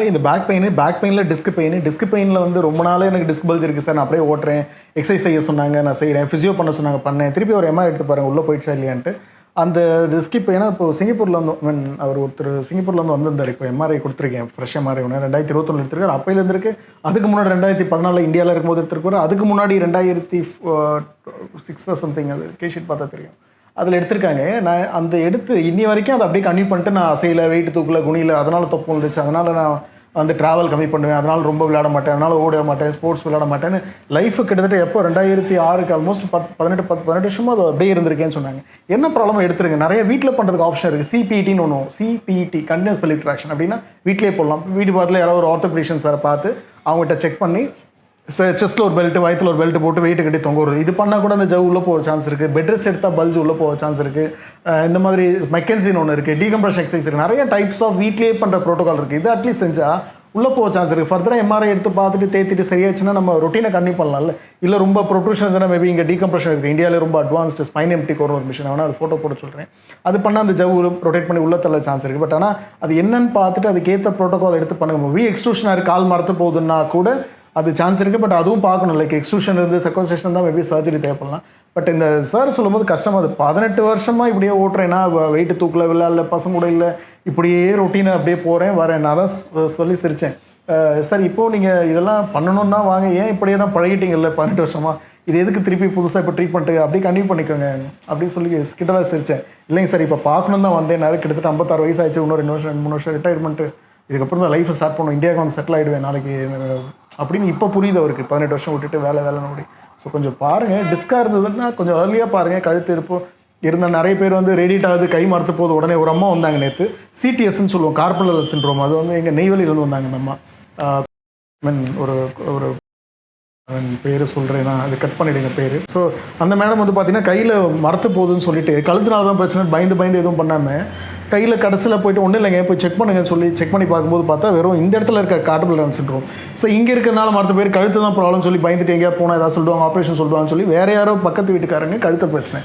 இந்த back பெயினில் disk பெயினில் வந்து ரொம்ப நாளே எனக்கு டிஸ்க் பல்ஜ் இருக்குது சார். நான் அப்படியே ஓட்டுறேன், எக்ஸசைஸ் செய்ய சொன்னாங்க, நான் செய்கிறேன், ஃபிசியோ பண்ண சொன்னாங்க, பண்ணேன். திருப்பி ஒரு எம்ஆர் எடுத்து பாருங்கள் உள்ளே போயிடுச்சா இல்லையான்ட்டு. அந்த டிஸ்க் இப்போ ஏன்னா இப்போ சிங்கப்பூரில் வந்து அவர் ஒருத்தர் சிங்கப்பூரில் வந்து வந்திருந்தார். இப்போ எம்ஆர்ஐ கொடுத்துருக்கேன், ஃப்ரெஷ் எம்ஆர்ஐ ஒன்று 2021 எடுத்திருக்காரு. அப்பையில் இருந்திருக்கு. அதுக்கு முன்னாடி 2014 இந்தியாவில் இருக்கும்போது எடுத்திருக்காரு. அதுக்கு முன்னாடி 2006 சம்திங், அது கேஷீட் பார்த்தா தெரியும், அதில் எடுத்திருக்காங்க. நான் அந்த எடுத்து இன்னி வரைக்கும் அதை அப்படியே கன்டினியூ பண்ணிட்டு, நான் அசையில், வெயிட் தூக்கல, குனியில், அதனால் தொப்பு வந்துச்சு, அதனால் நான் வந்து ட்ராவல் கம்மி பண்ணுவேன், அதனால் ரொம்ப விளையாட மாட்டேன், அதனால் ஓட மாட்டேன், ஸ்போர்ட்ஸ் விளையாட மாட்டேன்னு லைஃபு கிட்டத்தட்ட எப்போ 2006 ஆல்மோஸ்ட் 18 வருஷமாக அது அப்படியே இருந்திருக்கேன்னு சொன்னாங்க. என்ன ப்ராப்ளம் எடுத்துருங்க, நிறைய வீட்டில் பண்ணுறதுக்கு ஆப்ஷன் இருக்குது. சிபிஇடின்னு ஒன்று, சிபிஇடி கண்டினியூஸ் பெல்விக் ட்ராக்ஷன் அப்படின்னா வீட்டிலே போடலாம். வீட்டு பக்கத்தில் யாராவது ஒரு ஆர்த்தோபெடிஷியன் சாரை பார்த்து அவங்ககிட்ட செக் பண்ணி செஸ்ட்டில் ஒரு பெல்ட்டு, வயத்தில் ஒரு பெல்ட்டு போட்டு வெயிட்டு கட்டி தொங்க வருது. இது பண்ணால் கூட அந்த ஜவ் உள்ளே போக சான்ஸ் இருக்குது. பெட் ரெஸ்ட் எடுத்தால் பல்ஜ் உள்ளே போக சான்ஸ் இருக்குது. இந்த மாதிரி மெக்கன்சின்னு ஒன்று இருக்குது, டீகம்ப்ரெஷன் எக்ஸசைஸ் இருக்குது, நிறைய டைப்ஸ் ஆஃப் வீட்லேயே பண்ணுற ப்ரோட்டோகால் இருக்குது. இது அட்லீஸ்ட் செஞ்சால் உள்ளே போக சான்ஸ் இருக்குது. ஃபர்தராக எம்ஆர்ஐ எடுத்து பார்த்துட்டு தேத்திட்டு சரியாச்சுன்னா நம்ம ரொட்டீனை கண்டினியூ பண்ணலாம்ல. இல்லை ரொம்ப ப்ரொட்ரூஷன் இருந்தால் மேபி இங்கே டீகம்ப்ரெஷன் இருக்குது. இந்தியாவில் ரொம்ப அட்வான்ஸ்டு ஸ்பைன் எம்டி கோர் ஒரு மிஷின், வேணால் அது ஃபோட்டோ போட சொல்கிறேன். அது பண்ணால் அந்த ஜவ் ரொட்டேட் பண்ணி உள்ள தள்ள சான்ஸ் இருக்குது. பட் ஆனால் அது என்னன்னு பார்த்துட்டு அதுக்கேற்ற ப்ரோட்டோகால் எடுத்து பண்ணுங்க. எக்ஸ்ட்ரூஷனாக இருக்குது, கால் மரத்து போகுதுன்னா கூட அது சான்ஸ் இருக்குது. பட் அதுவும் பார்க்கணும். லைக் எக்ஸ்ட்ரூஷன் இருந்து செக்கோசேஷன் தான் மேபி சர்ஜரி தேவைப்படலாம். பட் இந்த சார் சொல்லும்போது கஷ்டமாக, அது 18 வருஷமாக இப்படியே ஓட்டுறேன்னா, வெயிட்டு தூக்கல, விளையாடல, பசங்க கூட இல்லை, இப்படியே ரொட்டீனை அப்படியே போகிறேன் வரேன். நான் தான் சொல்லி சிரித்தேன். சார் இப்போது நீங்கள் இதெல்லாம் பண்ணணுன்னா வாங்க, ஏன் இப்படியே தான் பழகிட்டீங்கல்ல 18 வருஷமாக, இது எதுக்கு திருப்பி புதுசாக இப்போ ட்ரீட்மெண்ட்டு அப்படியே கண்டினியூ பண்ணிக்கோங்க அப்படின்னு சொல்லி கிட்டலாம் சிரித்தேன். இல்லைங்க சார், இப்போ பார்க்கணும் தான் வந்தேன். நிறைய கிட்டத்தட்ட 56 வயசு ஆயிடுச்சு, இன்னும் 2 வருஷம் 3 வருஷம் ரிட்டையர்மெண்ட்டு, இதுக்கப்புறம் தான் லைஃப்பை ஸ்டார்ட் பண்ணும், இந்தியாவுக்கு வந்து செட்டில் ஆகிடுவேன் நாளைக்கு அப்படின்னு இப்போ புரியுது அவருக்கு. 18 வருஷம் விட்டுட்டு வேலை ஓடி. ஸோ கொஞ்சம் பாருங்கள், டிஸ்காக இருந்ததுன்னா கொஞ்சம் ஏர்லியாக பாருங்கள். கழுத்து இருப்போம் இருந்தால் நிறைய பேர் வந்து ரெடிட் ஆகுது, கை மறுத்து போகுது. உடனே ஒரு அம்மா வந்தாங்க நேற்று, சிடிஎஸ்ன்னு சொல்லுவோம், கார்பல் சிண்ட்ரோம். அது வந்து எங்கள் நெய்வேலியிலேருந்து வந்தாங்க அந்த அம்மா. ஒரு ஒரு பேர் சொல்கிறேன்னா அது கட் பண்ணிவிடுங்க பேர். ஸோ அந்த மேடம் வந்து பார்த்தீங்கன்னா கையில் மரத்து போகுதுன்னு சொல்லிட்டு, கழுத்துனால தான் பிரச்சனை பயந்து எதுவும் பண்ணாமல் கையில் கடைசியில் போய்ட்டு ஒன்றும் இல்லைங்க போய் செக் பண்ணுங்கன்னு சொல்லி செக் பண்ணி பார்க்கும்போது பார்த்தா வெறும் இந்த இடத்துல இருக்க கார்பல் சிண்ட்ரோம். ஸோ இங்கே இருக்கிறதுனால மற்ற பேர் கழுத்து தான் ப்ராப்ளம் சொல்லி பயந்துட்டு எங்கேயா போனால் ஏதாவது சொல்லுவாங்க, ஆப்ரேஷன் சொல்லுவாங்கன்னு சொல்லி வேறு யாரோ பக்கத்து வீட்டுக்காரங்க கழுத்து பிரச்சனை.